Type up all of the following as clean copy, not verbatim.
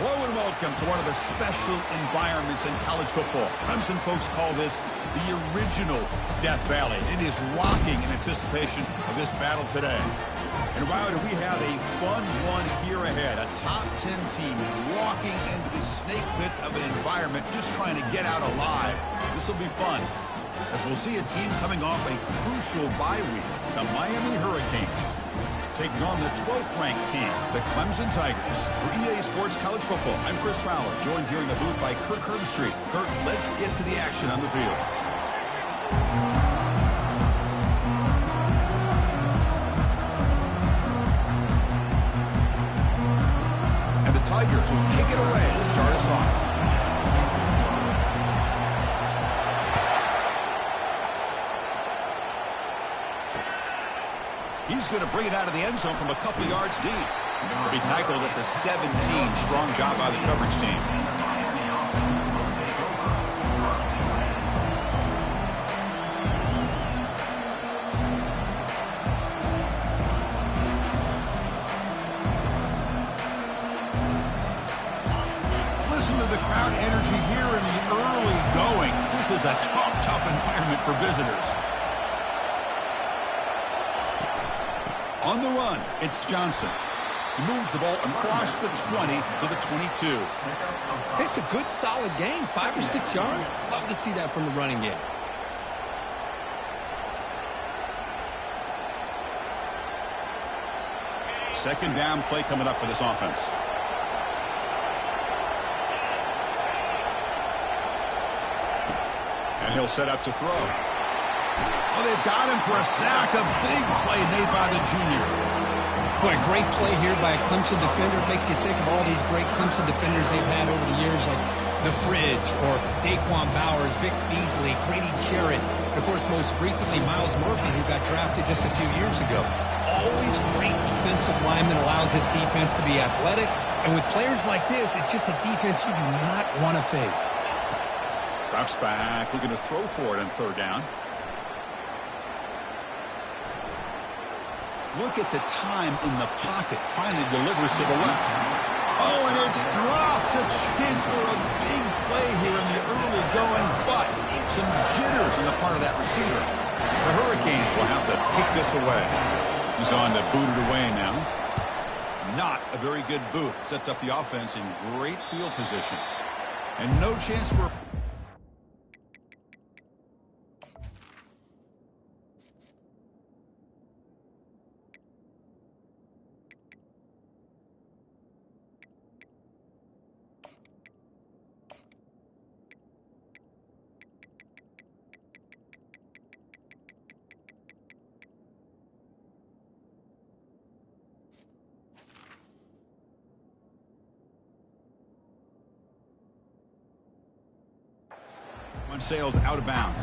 Hello and welcome to one of the special environments in college football. Clemson folks call this the original Death Valley. It is rocking in anticipation of this battle today. And wow, do we have a fun one here ahead. A top 10 team walking into the snake pit of an environment just trying to get out alive. This will be fun, as we'll see a team coming off a crucial bye week, the Miami Hurricanes, taking on the 12th-ranked team, the Clemson Tigers. For EA Sports College Football, I'm Chris Fowler, joined here in the booth by Kirk Herbstreit. Kirk, let's get to the action on the field. And the Tigers will kick it away to start us off. He's going to bring it out of the end zone from a couple yards deep. He'll be tackled at the 17. Strong job by the coverage team. Listen to the crowd energy here in the early going. This is a tough environment for visitors. On the run, it's Johnson. He moves the ball across the 20 to the 22. It's a good, solid game. 5 or 6 yards. Love to see that from the running game. Second down play coming up for this offense. And he'll set up to throw. Oh, they've got him for a sack. A big play made by the junior. Boy, a great play here by a Clemson defender. It makes you think of all these great Clemson defenders they've had over the years, like The Fridge or Daquan Bowers, Vic Beasley, Grady Jarrett, and of course, most recently, Miles Murphy, who got drafted just a few years ago. Always great defensive lineman, allows this defense to be athletic. And with players like this, it's just a defense you do not want to face. Drops back, looking to throw for it on third down. Look at the time in the pocket. Finally delivers to the left. Oh, and it's dropped. A chance for a big play here in the early going, but some jitters on the part of that receiver. The Hurricanes will have to kick this away. He's on to boot it away now. Not a very good boot. Sets up the offense in great field position. And no chance for... Sails out of bounds.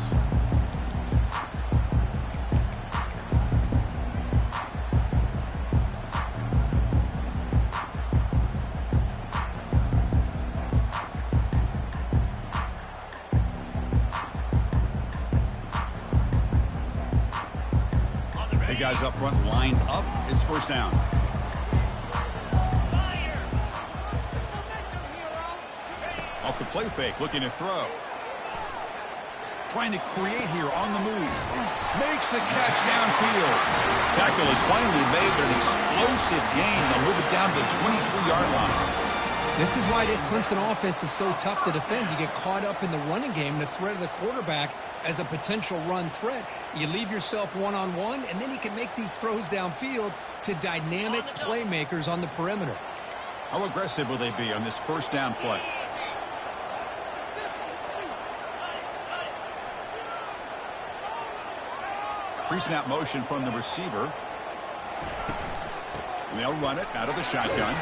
The guys up front lined up. It's first down. Off the play fake, looking to throw. Trying to create here on the move. Makes the catch downfield. Tackle is finally made, but an explosive gain. They'll move it down to the 23-yard line. This is why this Clemson offense is so tough to defend. You get caught up in the running game and the threat of the quarterback as a potential run threat. You leave yourself one-on-one, and then you can make these throws downfield to dynamic playmakers on the perimeter. How aggressive will they be on this first down play? Pre-snap motion from the receiver. And they'll run it out of the shotgun.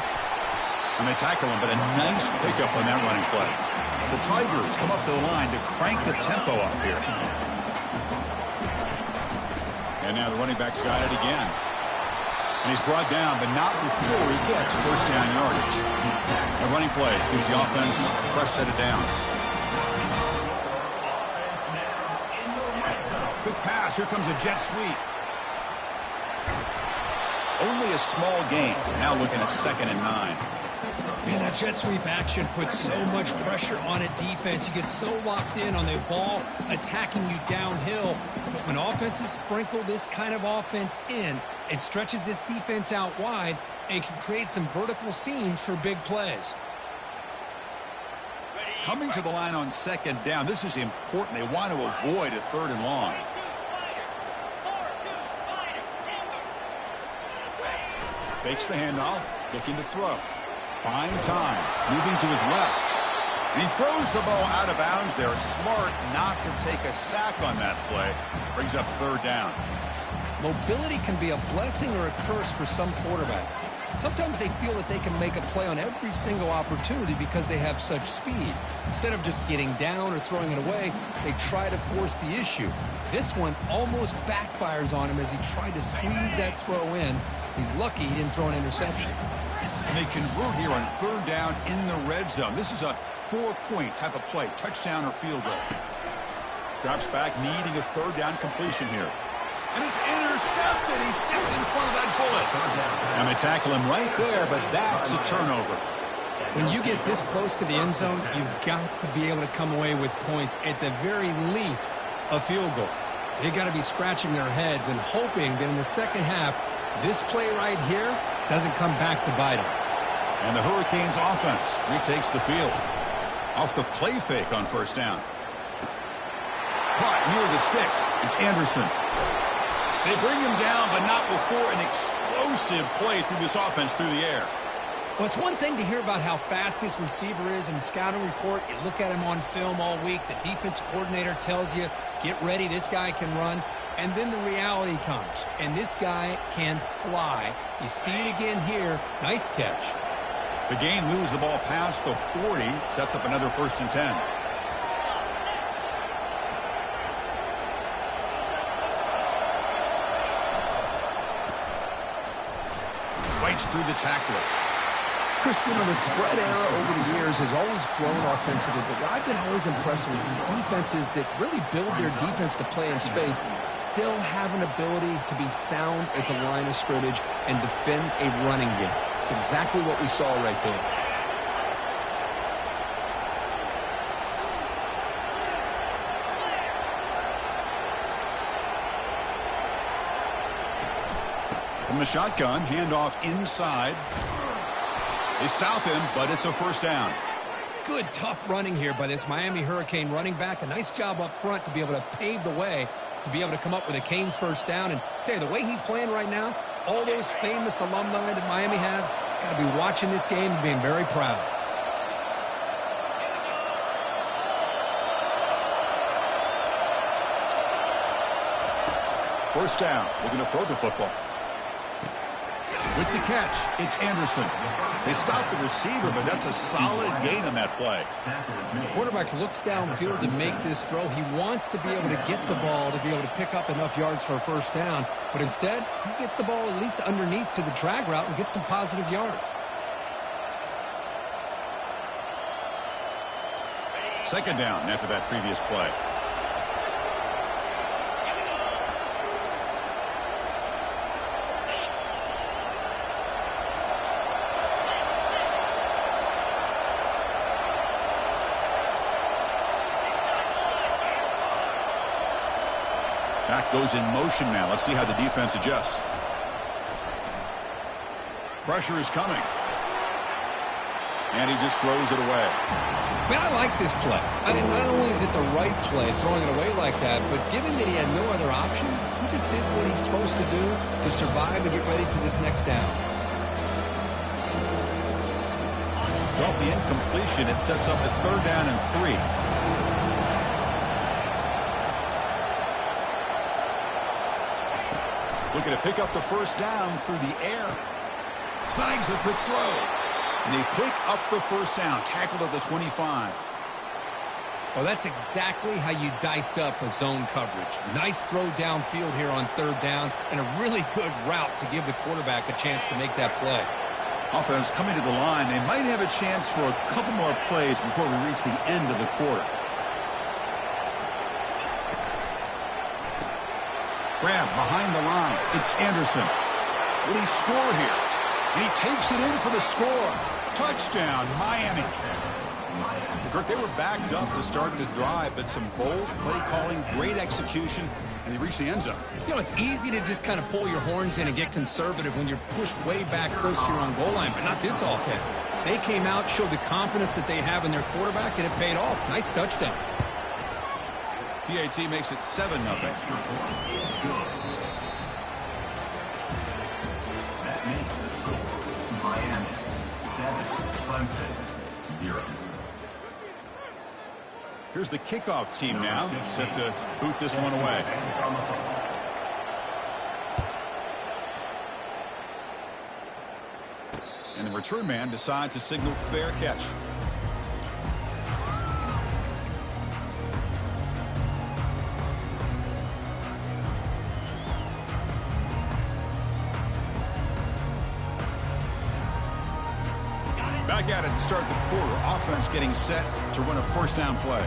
And they tackle him, but a nice pickup on that running play. The Tigers come up to the line to crank the tempo up here. And now the running back's got it again. And he's brought down, but not before he gets first down yardage. The running play gives the offense a fresh set of downs. Good pass. Here comes a jet sweep. Only a small gain. Now looking at 2nd and 9. Man, that jet sweep action puts so much pressure on a defense. You get so locked in on the ball attacking you downhill. But when offenses sprinkle this kind of offense in, it stretches this defense out wide and can create some vertical seams for big plays. Coming to the line on second down, this is important. They want to avoid a third and long. Fakes the handoff, looking to throw. Buying time, moving to his left. And he throws the ball out of bounds there. Smart not to take a sack on that play. Brings up third down. Mobility can be a blessing or a curse for some quarterbacks. Sometimes they feel that they can make a play on every single opportunity because they have such speed. Instead of just getting down or throwing it away, they try to force the issue. This one almost backfires on him as he tried to squeeze that throw in. He's lucky he didn't throw an interception. And they convert here on third down in the red zone. This is a 4-point type of play, touchdown or field goal. Drops back, needing a third down completion here. And it's intercepted. He stepped in front of that bullet. And they tackle him right there, but that's a turnover. When you get this close to the end zone, you've got to be able to come away with points, at the very least, a field goal. They got to be scratching their heads and hoping that in the second half, this play right here doesn't come back to bite them. And the Hurricanes offense retakes the field. Off the play fake on first down. Caught near the sticks. It's Anderson. They bring him down, but not before an explosive play through this offense through the air. Well, it's one thing to hear about how fast this receiver is in the scouting report. You look at him on film all week. The defensive coordinator tells you, get ready, this guy can run. And then the reality comes, and this guy can fly. You see it again here. Nice catch. The game moves the ball past the 40, sets up another 1st and 10. Fights through the tackler. Chris, you know, the spread era over the years has always grown offensively, but what I've been always impressed with defenses that really build their defense to play in space still have an ability to be sound at the line of scrimmage and defend a running game. It's exactly what we saw right there. From the shotgun, handoff inside. They stop him, but it's a first down. Good, tough running here by this Miami Hurricane running back. A nice job up front to be able to pave the way to be able to come up with a Canes first down. And tell you, the way he's playing right now, all those famous alumni that Miami have, got to be watching this game and being very proud. First down. They're going to throw the football. With the catch, it's Anderson. They stop the receiver, but that's a solid gain on that play. The quarterback looks downfield to make this throw. He wants to be able to get the ball to be able to pick up enough yards for a first down. But instead, he gets the ball at least underneath to the drag route and gets some positive yards. Second down after that previous play. Back goes in motion now. Let's see how the defense adjusts. Pressure is coming. And he just throws it away. Man, I like this play. I mean, not only is it the right play, throwing it away like that, but given that he had no other option, he just did what he's supposed to do to survive and get ready for this next down. Off the incompletion, it sets up a third down and 3. Looking to pick up the first down through the air. Snags the quick throw. And they pick up the first down. Tackled at the 25. Well, that's exactly how you dice up a zone coverage. Nice throw downfield here on third down, and a really good route to give the quarterback a chance to make that play. Offense coming to the line. They might have a chance for a couple more plays before we reach the end of the quarter. Grab behind the line. It's Anderson. Will he score here? And he takes it in for the score. Touchdown, Miami. Kurt, they were backed up to start the drive, but some bold play calling, great execution, and they reached the end zone. You know, it's easy to just kind of pull your horns in and get conservative when you're pushed way back close to your own goal line, but not this offense. They came out, showed the confidence that they have in their quarterback, and it paid off. Nice touchdown. PAT makes it 7-0. That makes the score Miami 7, Clemson 0. Here's the kickoff team now, set to boot this one away. And the return man decides to signal fair catch. Back at it to start the quarter. Offense getting set to run a first down play.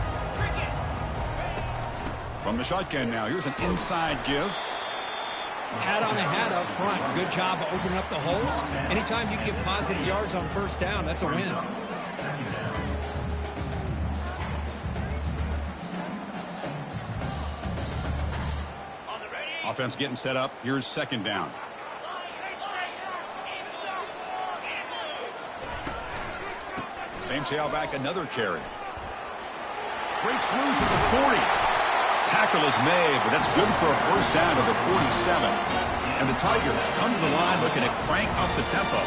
From the shotgun now, here's an inside give. Hat on a hat up front. Good job of opening up the holes. Anytime you get positive yards on first down, that's a win. Offense getting set up. Here's second down. Same tailback, another carry. Breaks loose at the 40. Tackle is made, but that's good for a first down to the 47. And the Tigers come to the line looking to crank up the tempo.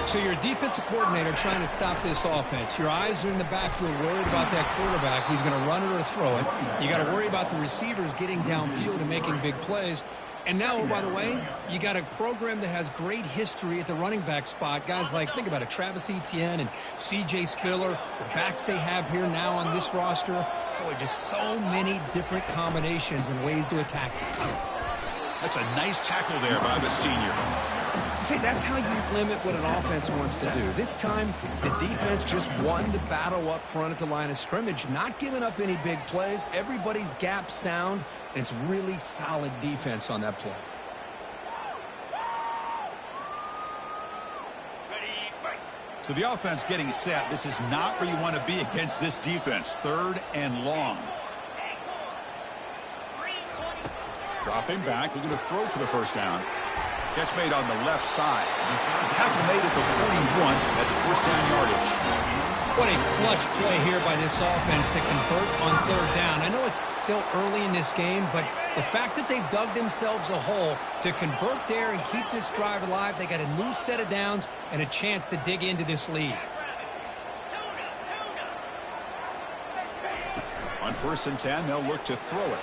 So you're a defensive coordinator trying to stop this offense. Your eyes are in the backfield worried about that quarterback who's going to run it or throw it. You got to worry about the receivers getting downfield and making big plays. And now, oh, by the way, you got a program that has great history at the running back spot. Guys like, think about it, Travis Etienne and C.J. Spiller, the backs they have here now on this roster. Boy, just so many different combinations and ways to attack it. That's a nice tackle there by the senior. See, that's how you limit what an offense wants to do. This time, the defense just won the battle up front at the line of scrimmage, not giving up any big plays. Everybody's gap sound. It's really solid defense on that play. So the offense getting set. This is not where you want to be against this defense. 3rd and long. Dropping back. Looking to throw for the first down. Catch made on the left side. Tackle made at the 41. That's first down yardage. What a clutch play here by this offense to convert on 3rd down. I know it's still early in this game, but the fact that they've dug themselves a hole to convert there and keep this drive alive, they got a new set of downs and a chance to dig into this lead. On 1st and 10, they'll look to throw it.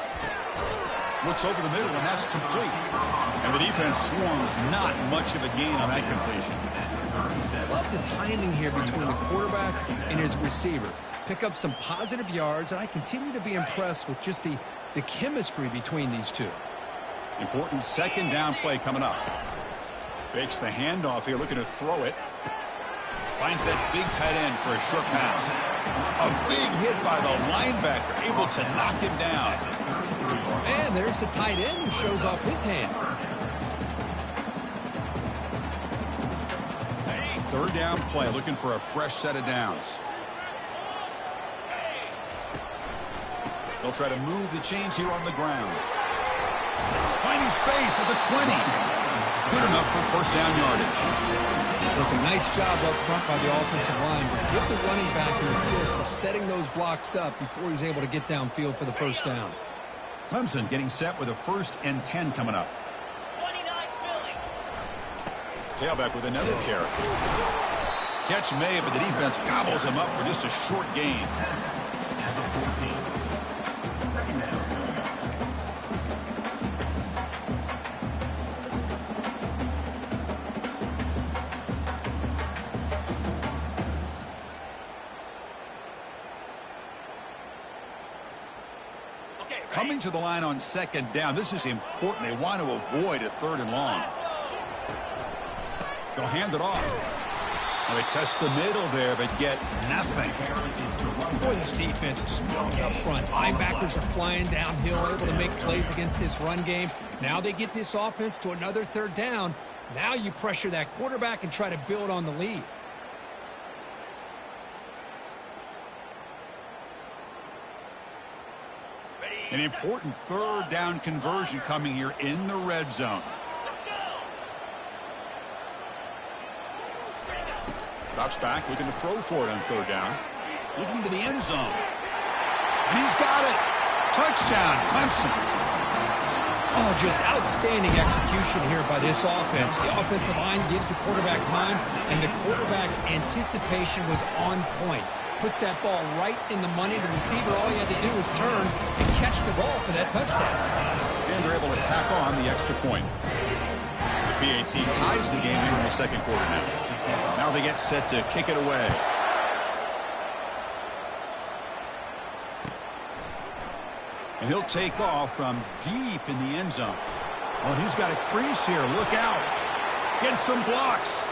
Looks over the middle, and that's complete. And the defense swarms not much of a gain on that completion. Love the timing here between the quarterback and his receiver. Pick up some positive yards, and I continue to be impressed with just the chemistry between these two. Important second down play coming up. Fakes the handoff here, looking to throw it. Finds that big tight end for a short pass. A big hit by the linebacker, able to knock him down. And there's the tight end who shows off his hands. 3rd down play, looking for a fresh set of downs. They'll try to move the chains here on the ground. Finding space at the 20. Good enough for first down yardage. It was a nice job up front by the offensive line, but give the running back an assist for setting those blocks up before he's able to get downfield for the first down. Clemson getting set with a 1st and 10 coming up. Tailback with another carry. Catch made, but the defense gobbles him up for just a short gain. Coming to the line on 2nd down. This is important. They want to avoid a 3rd and long. They'll hand it off. Well, they test the middle there, but get nothing. Boy, this defense is strong up front. Linebackers are flying downhill, able to make plays against this run game. Now they get this offense to another 3rd down. Now you pressure that quarterback and try to build on the lead. An important third down conversion coming here in the red zone. Drops back, looking to throw for it on third down. Looking to the end zone. And he's got it. Touchdown, Clemson. Oh, just outstanding execution here by this offense. The offensive line gives the quarterback time, and the quarterback's anticipation was on point. Puts that ball right in the money. The receiver, all he had to do was turn and catch the ball for that touchdown. And they're able to tack on the extra point. The PAT ties the game here in the second quarter now. Now they get set to kick it away. And he'll take off from deep in the end zone. Well, he's got a crease here. Look out. Get some blocks.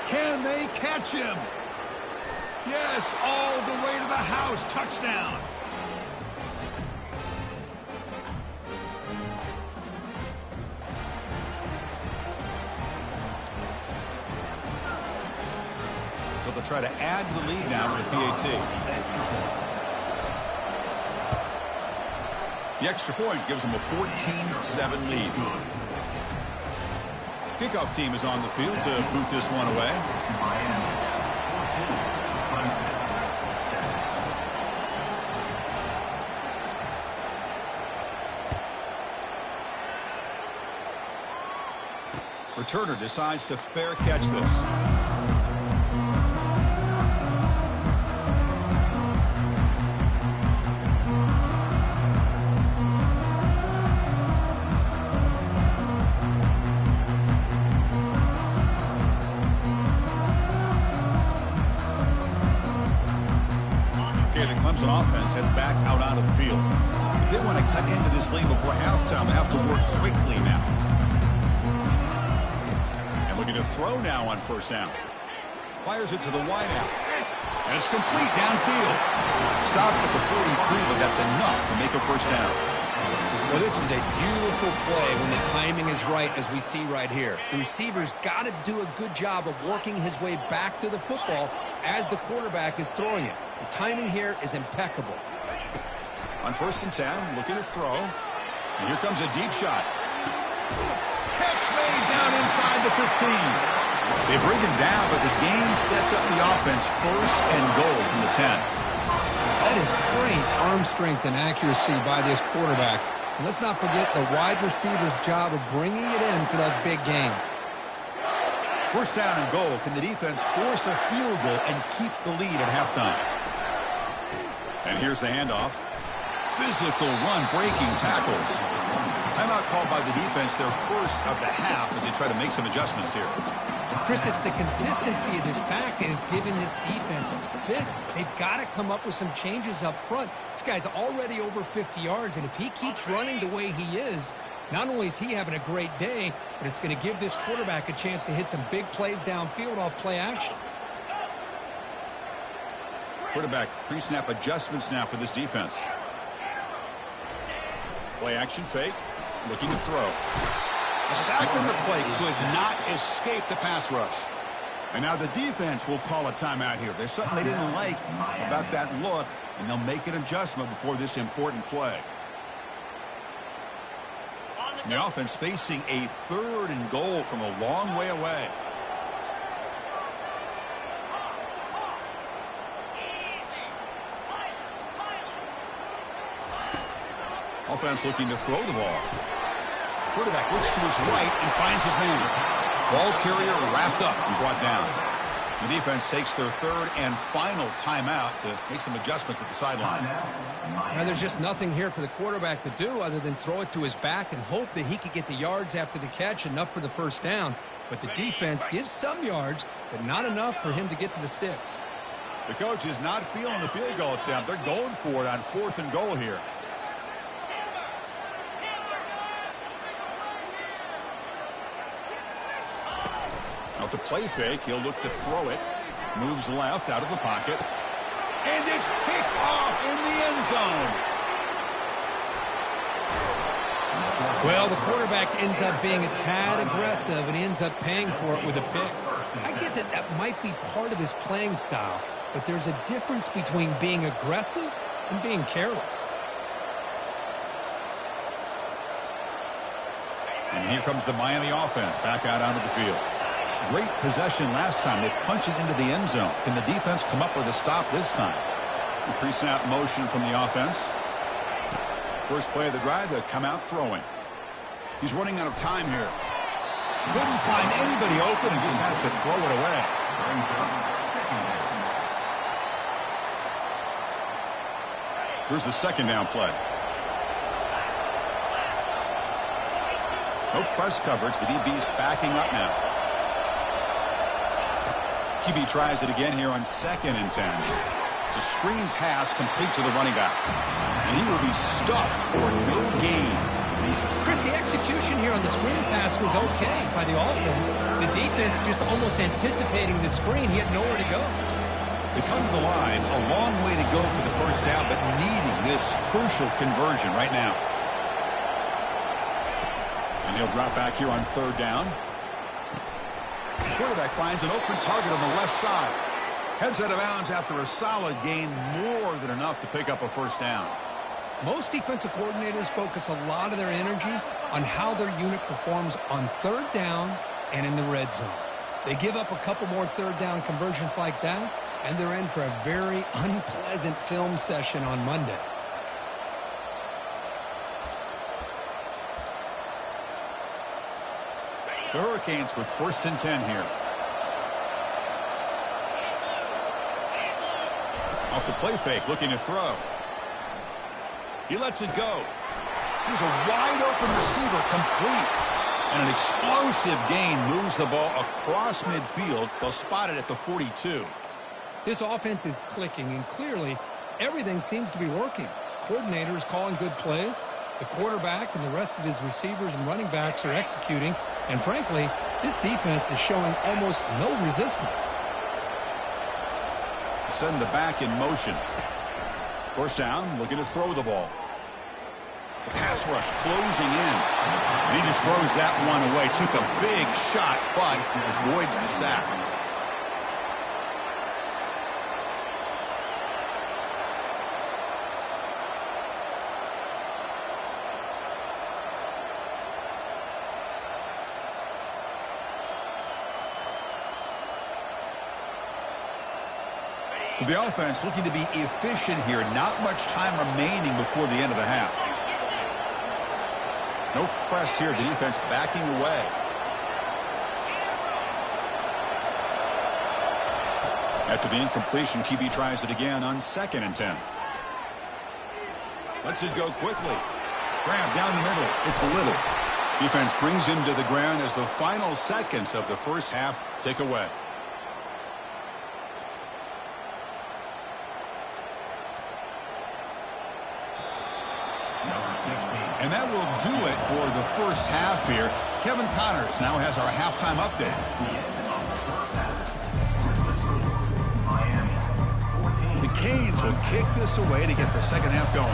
Can they catch him? Yes, all the way to the house. Touchdown. So they'll try to add to the lead now with the PAT. The extra point gives them a 14-7 lead. Kickoff team is on the field to boot this one away. Returner decides to fair catch this. Clemson offense heads back out onto the field. If they want to cut into this lead before halftime, they have to work quickly now. And looking to throw now on first down. Fires it to the wideout. And it's complete downfield. Stopped at the 43, but that's enough to make a first down. Well, this is a beautiful play when the timing is right, as we see right here. The receiver's got to do a good job of working his way back to the football as the quarterback is throwing it. The timing here is impeccable. On first and 10, looking to throw. And here comes a deep shot. Catch made down inside the 15. They bring him down, but the game sets up the offense first and goal from the 10. That is great arm strength and accuracy by this quarterback. And let's not forget the wide receiver's job of bringing it in for that big game. First down and goal. Can the defense force a field goal and keep the lead at halftime? And here's the handoff. Physical run, breaking tackles. Timeout called by the defense, their first of the half, as they try to make some adjustments here. Chris, it's the consistency of this pack that is giving this defense fits. They've got to come up with some changes up front. This guy's already over 50 yards, and if he keeps running the way he is, not only is he having a great day, but it's going to give this quarterback a chance to hit some big plays downfield off play action. Quarterback pre-snap adjustments now for this defense. Play action fake. Looking to throw. A sack on the play could not escape the pass rush. And now the defense will call a timeout here. There's something they didn't like about that look, and they'll make an adjustment before this important play. The offense facing a third and goal from a long way away. Offense looking to throw the ball. Quarterback looks to his right and finds his man. Ball carrier wrapped up and brought down. The defense takes their third and final timeout to make some adjustments at the sideline. Now, there's just nothing here for the quarterback to do other than throw it to his back and hope that he could get the yards after the catch, enough for the first down. But the defense gives some yards, but not enough for him to get to the sticks. The coach is not feeling the field goal attempt. They're going for it on fourth and goal here. Off the play fake, he'll look to throw it. Moves left out of the pocket. And it's picked off in the end zone. Well, the quarterback ends up being a tad aggressive, and he ends up paying for it with a pick. I get that that might be part of his playing style, but there's a difference between being aggressive and being careless. And here comes the Miami offense back out onto the field. Great possession last time. They punched it into the end zone. Can the defense come up with a stop this time? The pre-snap motion from the offense. First play of the drive, they'll come out throwing. He's running out of time here. Couldn't find anybody open and just has to throw it away. Here's the second down play. No press coverage. The DB's backing up now. QB tries it again here on 2nd and 10. It's a screen pass complete to the running back. And he will be stuffed for no gain. Chris, the execution here on the screen pass was okay by the offense. The defense just almost anticipating the screen. He had nowhere to go. They come to the line, a long way to go for the first down, but needing this crucial conversion right now. And he'll drop back here on 3rd down. The quarterback finds an open target on the left side. Heads out of bounds after a solid gain, more than enough to pick up a first down. Most defensive coordinators focus a lot of their energy on how their unit performs on 3rd down and in the red zone. They give up a couple more 3rd down conversions like that, and they're in for a very unpleasant film session on Monday. The Hurricanes with 1st and 10 here. Off the play fake, looking to throw. He lets it go. Here's a wide-open receiver, complete. And an explosive gain moves the ball across midfield. They'll spot it at the 42. This offense is clicking, and clearly everything seems to be working. The coordinator is calling good plays. The quarterback and the rest of his receivers and running backs are executing. And frankly, this defense is showing almost no resistance. Send the back in motion. First down, looking to throw the ball. The pass rush closing in. And he just throws that one away. Took a big shot, but avoids the sack. So the offense looking to be efficient here. Not much time remaining before the end of the half. No press here. The defense backing away. After the incompletion, QB tries it again on 2nd and 10. Lets it go quickly. Grab down the middle. It's Little. Defense brings him to the ground as the final seconds of the first half tick away. And that will do it for the first half here. Kevin Connors now has our halftime update. The Canes will kick this away to get the second half going.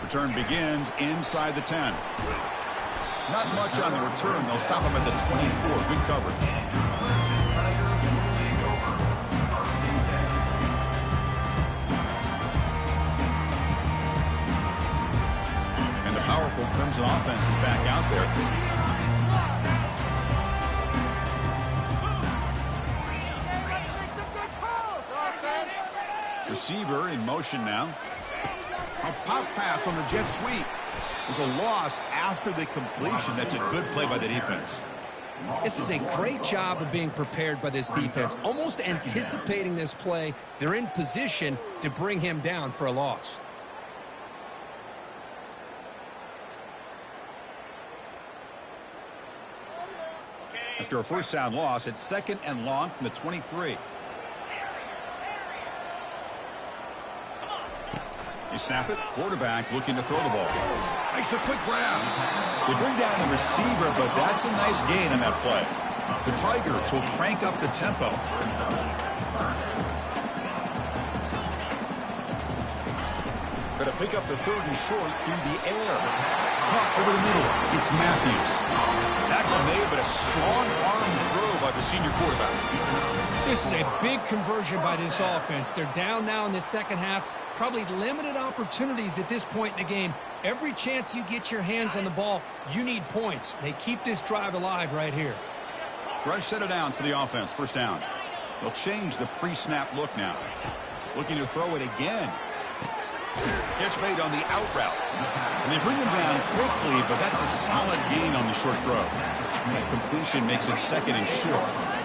Return begins inside the 10. Not much on the return. They'll stop him at the 24. Good coverage. And the powerful Clemson offense is back out there. Receiver in motion now. A pop pass on the jet sweep. There's a loss after the completion. That's a good play by the defense. This is a great job of being prepared by this defense. Almost anticipating this play, they're in position to bring him down for a loss. After a first down loss, it's 2nd and long from the 23. You snap it. Quarterback looking to throw the ball. Makes a quick grab. They bring down the receiver, but that's a nice gain on that play. The Tigers will crank up the tempo. Got to pick up the 3rd and short through the air. Caught over the middle. It's Matthews. Tackle made, but a strong arm throw by the senior quarterback. This is a big conversion by this offense. They're down now in the second half. Probably limited opportunities at this point in the game. Every chance you get your hands on the ball, you need points. They keep this drive alive right here. Fresh set of downs for the offense. First down. They'll change the pre-snap look now. Looking to throw it again. Catch made on the out route. And they bring him down quickly, but that's a solid gain on the short throw. That completion makes it second and short.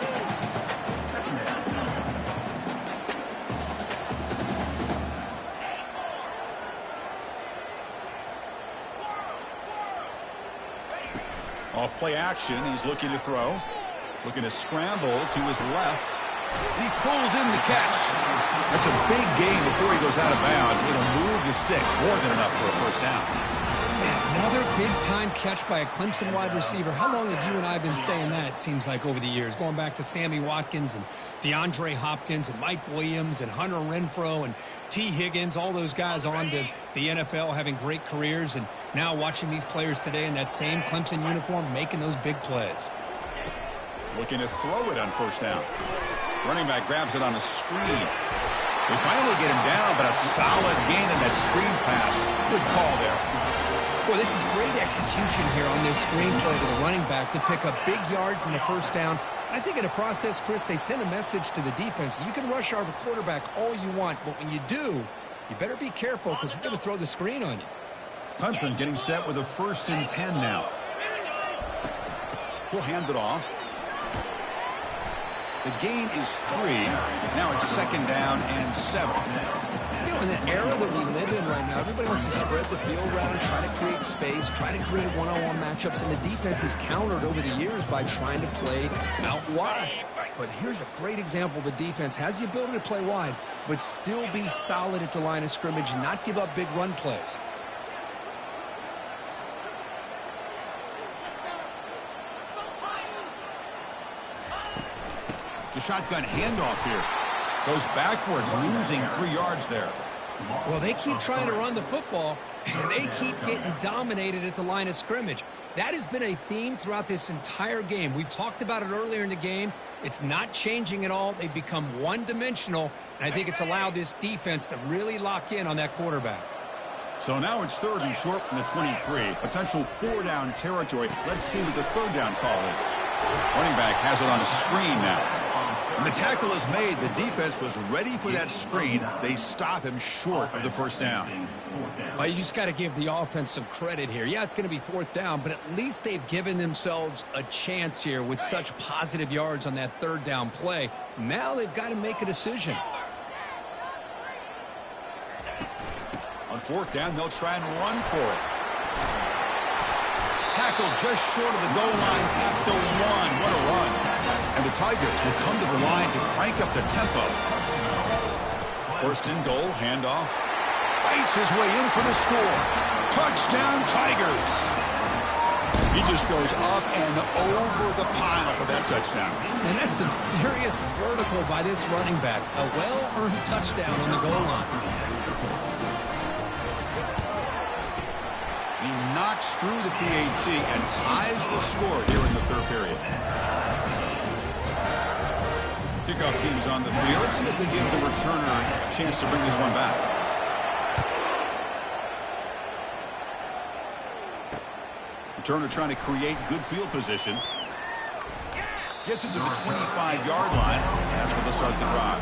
Off play action, he's looking to throw. Looking to scramble to his left. He pulls in the catch. That's a big gain before he goes out of bounds. It'll move the sticks. More than enough for a first down. Another big-time catch by a Clemson wide receiver. How long have you and I been saying that, it seems like, over the years? Going back to Sammy Watkins and DeAndre Hopkins and Mike Williams and Hunter Renfrow and T. Higgins, all those guys on to the NFL having great careers. And now watching these players today in that same Clemson uniform making those big plays. Looking to throw it on first down. Running back grabs it on a screen. They finally get him down, but a solid gain in that screen pass. Good call there. Well, this is great execution here on this screen play to the running back to pick up big yards in the first down. I think in the process, Chris, they send a message to the defense. You can rush our quarterback all you want, but when you do, you better be careful because we're going to throw the screen on you. Clemson getting set with a 1st and 10 now. He'll hand it off. The gain is 3. Now it's 2nd down and 7. You know, in the era that we live in right now, everybody wants to spread the field around, try to create space, try to create one-on-one matchups, and the defense is countered over the years by trying to play out wide. But here's a great example. The defense has the ability to play wide, but still be solid at the line of scrimmage, not give up big run plays. The shotgun handoff here. Goes backwards, losing 3 yards there. Well, they keep trying to run the football, and they keep getting dominated at the line of scrimmage. That has been a theme throughout this entire game. We've talked about it earlier in the game. It's not changing at all. They've become one-dimensional, and I think it's allowed this defense to really lock in on that quarterback. So now it's 3rd and short from the 23. Potential 4-down territory. Let's see what the 3rd down call is. Running back has it on a screen now. When the tackle is made, the defense was ready for that screen. They stop him short of the first down. Well, you just got to give the offense some credit here. Yeah, it's going to be 4th down, but at least they've given themselves a chance here with such positive yards on that 3rd down play. Now they've got to make a decision. On 4th down, they'll try and run for it. Tackle just short of the goal line at the 1. What a run. And the Tigers will come to the line to crank up the tempo. 1st and goal, handoff. Fights his way in for the score. Touchdown, Tigers. He just goes up and over the pile for that touchdown. And that's some serious vertical by this running back. A well-earned touchdown on the goal line. He knocks through the PAT and ties the score here in the 3rd period. Kickoff team's on the field. Let's see if they give the returner a chance to bring this one back. Returner trying to create good field position. Gets it to the 25-yard line. That's where they'll start the drive.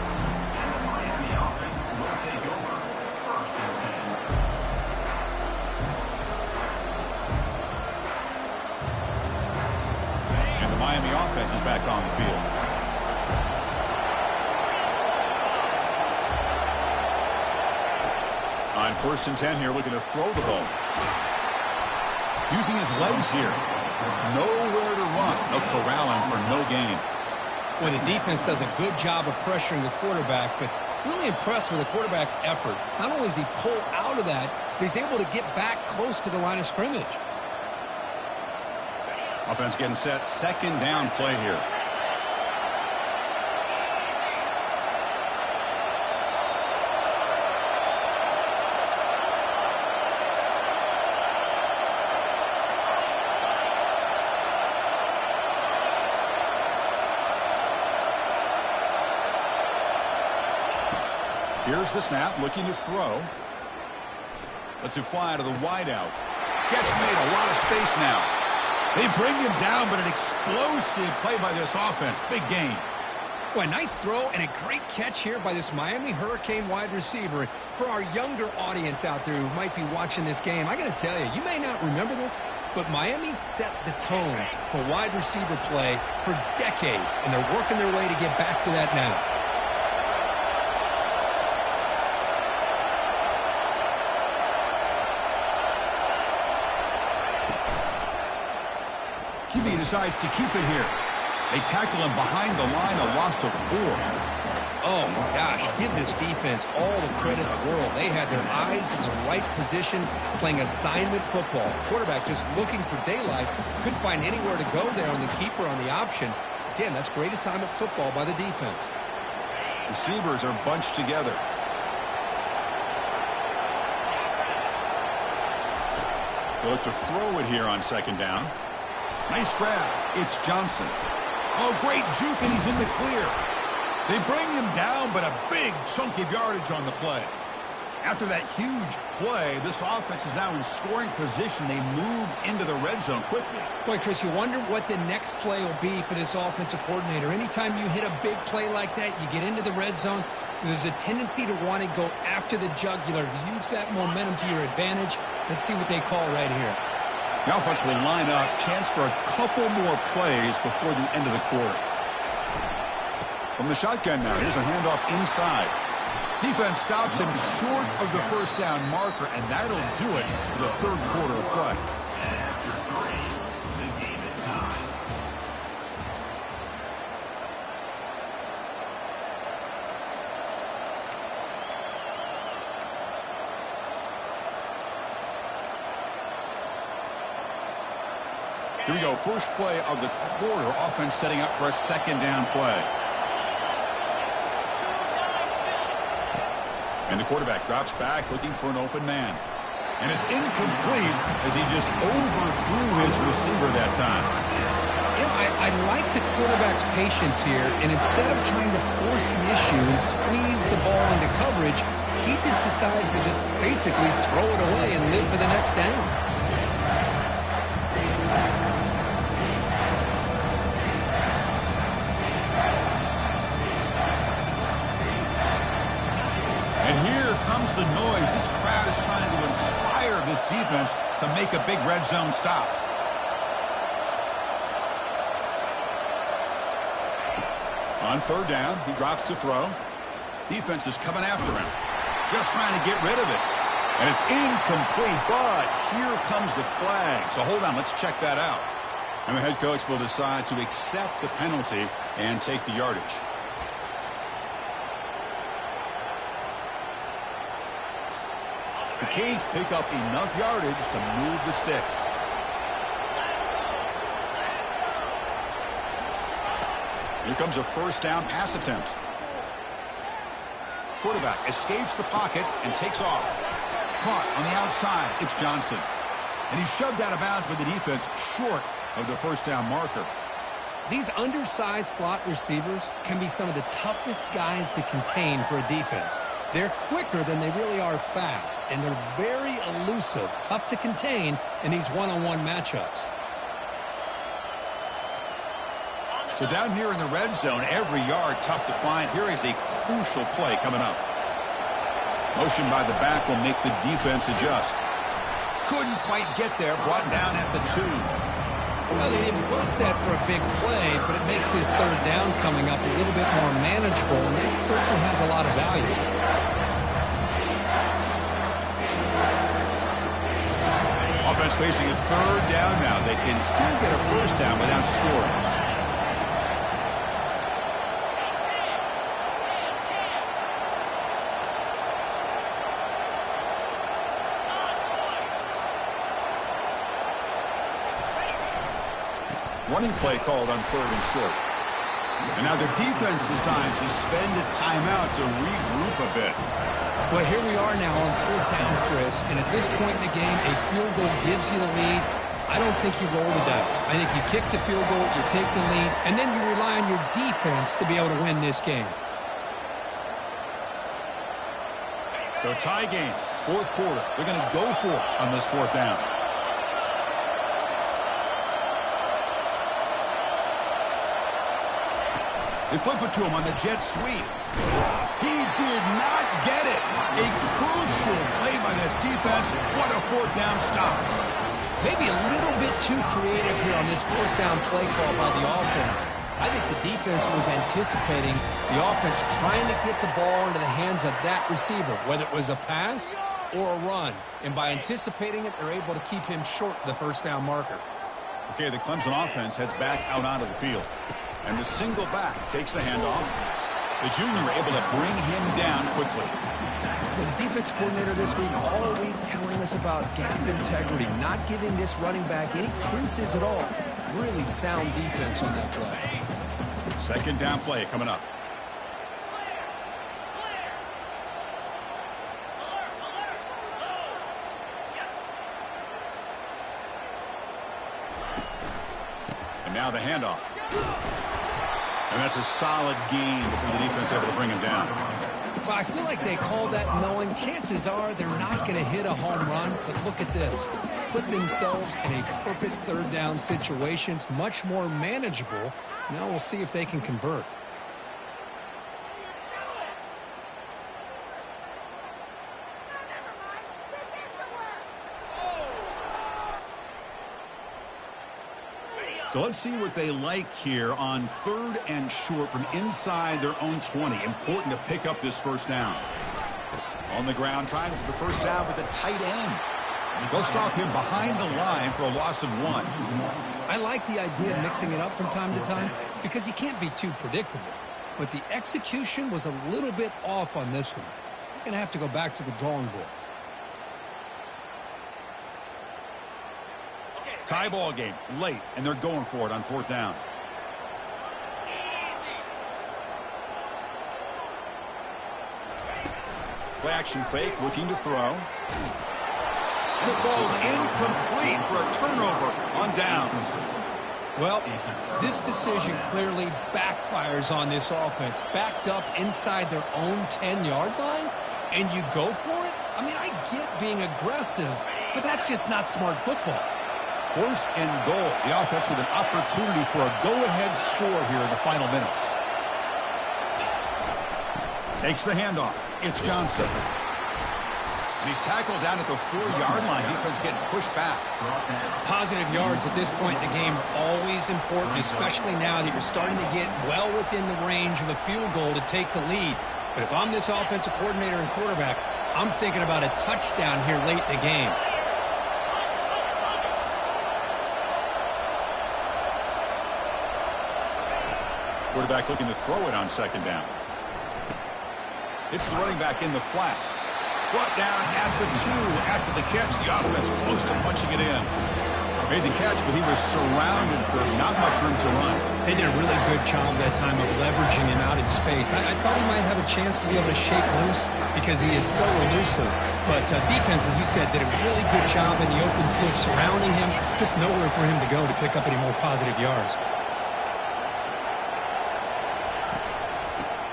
And the Miami offense is back on the field. On 1st and 10 here, looking to throw the ball. Using his legs here. Nowhere to run. No corralling for no gain. Well, the defense does a good job of pressuring the quarterback, but really impressed with the quarterback's effort. Not only does he pull out of that, but he's able to get back close to the line of scrimmage. Offense getting set. 2nd down play here. Here's the snap, looking to throw. Lets it fly to the wideout. Catch made, a lot of space now. They bring him down, but an explosive play by this offense. Big gain. Well, a nice throw and a great catch here by this Miami Hurricane wide receiver. For our younger audience out there who might be watching this game, I got to tell you, you may not remember this, but Miami set the tone for wide receiver play for decades, and they're working their way to get back to that now. QB decides to keep it here. They tackle him behind the line, a loss of 4. Oh, my gosh. Give this defense all the credit in the world. They had their eyes in the right position, playing assignment football. Quarterback just looking for daylight. Couldn't find anywhere to go there on the keeper on the option. Again, that's great assignment football by the defense. Receivers are bunched together. They look to throw it here on second down. Nice grab. It's Johnson. Oh, great juke, and he's in the clear. They bring him down, but a big chunk of yardage on the play. After that huge play, this offense is now in scoring position. They moved into the red zone quickly. Boy, Chris, you wonder what the next play will be for this offensive coordinator. Anytime you hit a big play like that, you get into the red zone, there's a tendency to want to go after the jugular, use that momentum to your advantage. Let's see what they call right here. The offense will line up, chance for a couple more plays before the end of the quarter. From the shotgun now, here's a handoff inside. Defense stops him short of the first down marker, and that'll do it for the third quarter of play. Here we go, first play of the quarter. Offense setting up for a second down play. And the quarterback drops back looking for an open man. And it's incomplete as he just overthrew his receiver that time. I like the quarterback's patience here, and instead of trying to force the issue and squeeze the ball into coverage, he just decides to just basically throw it away and live for the next down. The noise. This crowd is trying to inspire this defense to make a big red zone stop. On third down, he drops to throw. Defense is coming after him, just trying to get rid of it. And it's incomplete, but here comes the flag. So hold on, let's check that out. And the head coach will decide to accept the penalty and take the yardage. The Canes pick up enough yardage to move the sticks. Here comes a first down pass attempt. Quarterback escapes the pocket and takes off. Caught on the outside, it's Johnson. And he's shoved out of bounds by the defense short of the first down marker. These undersized slot receivers can be some of the toughest guys to contain for a defense. They're quicker than they really are fast, and they're very elusive, tough to contain in these one-on-one matchups. So down here in the red zone, every yard tough to find. Here is a crucial play coming up. Motion by the back will make the defense adjust. Couldn't quite get there, brought down at the 2. Well, they didn't bust that for a big play, but it makes this third down coming up a little bit more manageable, and that certainly has a lot of value. Offense facing a third down now. They can still get a first down without scoring. Running play called on third and short. And now the defense decides to spend a timeout to regroup a bit. Well, here we are now on fourth down, Chris, and at this point in the game, a field goal gives you the lead. I don't think you roll the dice. I think you kick the field goal, you take the lead, and then you rely on your defense to be able to win this game. So tie game, fourth quarter. They're going to go for it on this fourth down. They flip it to him on the jet sweep. He did not get it. A crucial play by this defense. What a fourth down stop. Maybe a little bit too creative here on this fourth down play call by the offense. I think the defense was anticipating the offense trying to get the ball into the hands of that receiver, whether it was a pass or a run. And by anticipating it, they're able to keep him short of the first down marker. Okay, the Clemson offense heads back out onto the field. And the single back takes the handoff. The junior able to bring him down quickly. The defense coordinator this week all week telling us about gap integrity, not giving this running back any creases at all. Really sound defense on that play. Second down play coming up. And now the handoff. And that's a solid gain before the defense able to bring him down. Well, I feel like they called that knowing chances are they're not going to hit a home run. But look at this. Put themselves in a perfect third down situation. It's much more manageable. Now we'll see if they can convert. So let's see what they like here on third and short from inside their own 20. Important to pick up this first down. On the ground, trying for the first down with the tight end. They'll stop him behind the line for a loss of 1. I like the idea of mixing it up from time to time because you can't be too predictable. But the execution was a little bit off on this one. You're going to have to go back to the drawing board. Tie ball game late, and they're going for it on fourth down. Play action fake, looking to throw. And it falls incomplete for a turnover on downs. Well, this decision clearly backfires on this offense. Backed up inside their own 10-yard line, and you go for it? I mean, I get being aggressive, but that's just not smart football. First and goal. The offense with an opportunity for a go-ahead score here in the final minutes. Takes the handoff. It's Johnson. And he's tackled down at the 4-yard line. Defense getting pushed back. Positive yards at this point in the game are always important, especially now that you're starting to get well within the range of a field goal to take the lead. But if I'm this offensive coordinator and quarterback, I'm thinking about a touchdown here late in the game. Quarterback looking to throw it on second down. It's the running back in the flat. Brought down at the 2 after the catch. The offense close to punching it in. Made the catch, but he was surrounded for not much room to run. They did a really good job that time of leveraging him out in space. I thought he might have a chance to be able to shake loose because he is so elusive. But defense, as you said, did a really good job in the open field surrounding him. Just nowhere for him to go to pick up any more positive yards.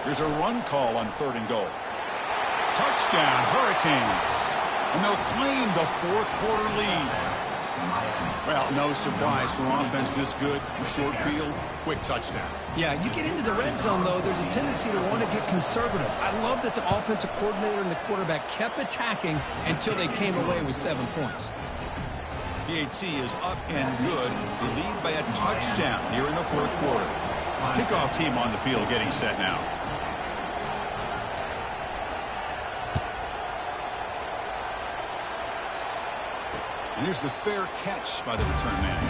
Here's a run call on third and goal. Touchdown, Hurricanes. And they'll claim the fourth quarter lead. Well, no surprise for offense this good. Short field, quick touchdown. Yeah, you get into the red zone, though, there's a tendency to want to get conservative. I love that the offensive coordinator and the quarterback kept attacking until they came away with 7 points. PAT is up and good. They lead by a touchdown here in the fourth quarter. Kickoff team on the field getting set now. And here's the fair catch by the return man.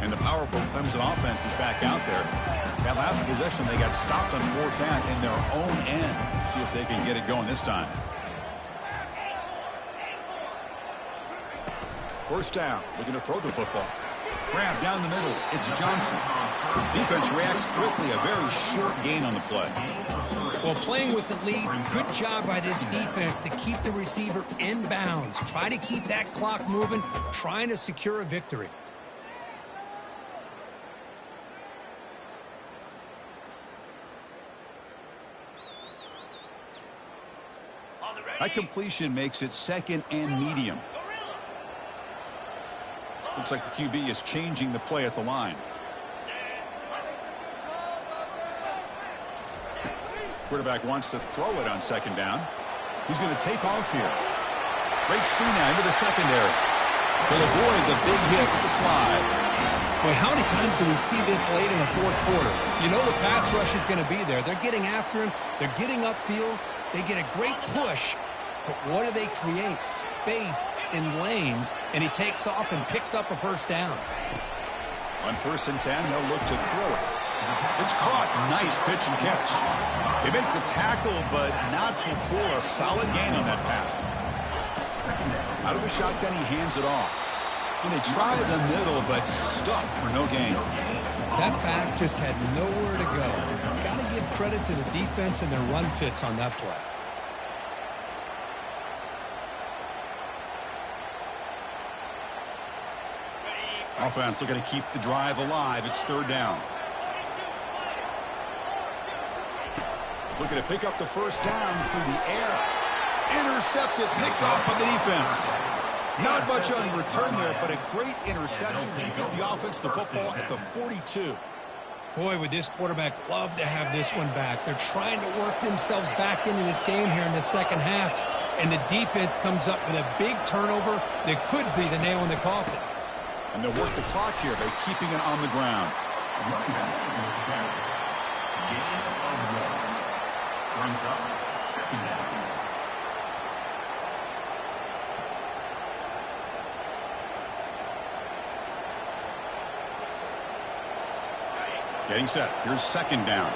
And the powerful Clemson offense is back out there. That last possession, they got stopped on fourth down in their own end. Let's see if they can get it going this time. First down, looking to throw the football. Grab down the middle. It's Johnson. Defense reacts quickly. A very short gain on the play. Well, playing with the lead, good job by this defense to keep the receiver in bounds. Try to keep that clock moving, trying to secure a victory. That completion makes it second and medium. Looks like the QB is changing the play at the line. Quarterback wants to throw it on second down. He's going to take off here. Breaks free now into the secondary. They'll avoid the big hit with the slide. Boy, how many times do we see this late in the fourth quarter? You know the pass rush is going to be there. They're getting after him. They're getting upfield. They get a great push. But what do they create? Space in lanes. And he takes off and picks up a first down. On 1st and 10, they'll look to throw it. It's caught. Nice pitch and catch. They make the tackle, but not before a solid gain on that pass. Out of the shotgun, he hands it off. And they try the middle, but stuck for no gain. That back just had nowhere to go. Got to give credit to the defense and their run fits on that play. Offense looking to keep the drive alive. It's 3rd down. Looking to pick up the first down through the air. Intercepted, picked off by the defense. Not much on return there, but a great interception to give the offense the football at the 42. Boy, would this quarterback love to have this one back. They're trying to work themselves back into this game here in the second half. And the defense comes up with a big turnover that could be the nail in the coffin. And they'll work the clock here by keeping it on the ground. Getting set. Here's 2nd down.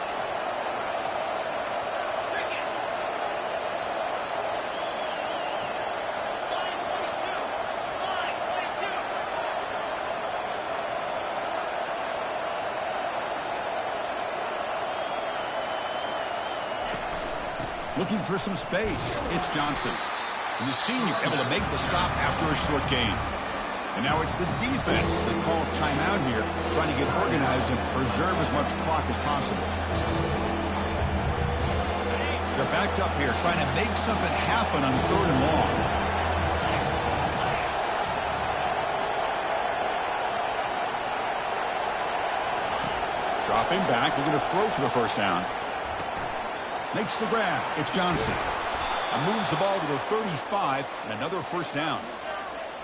Looking for some space. It's Johnson. And the senior able to make the stop after a short gain. And now it's the defense that calls timeout here, trying to get organized and preserve as much clock as possible. They're backed up here, trying to make something happen on 3rd and long. Dropping back, looking to throw for the first down. Makes the grab. It's Johnson. And moves the ball to the 35 and another first down.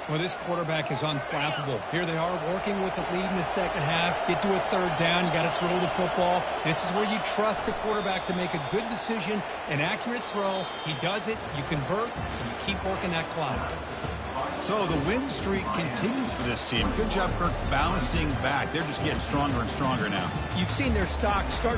Well, this quarterback is unflappable. Here they are working with the lead in the second half. Get to a 3rd down. You got to throw the football. This is where you trust the quarterback to make a good decision, an accurate throw. He does it. You convert, and you keep working that clock. So the win streak continues for this team. Good job, Kirk, bouncing back. They're just getting stronger and stronger now. You've seen their stock start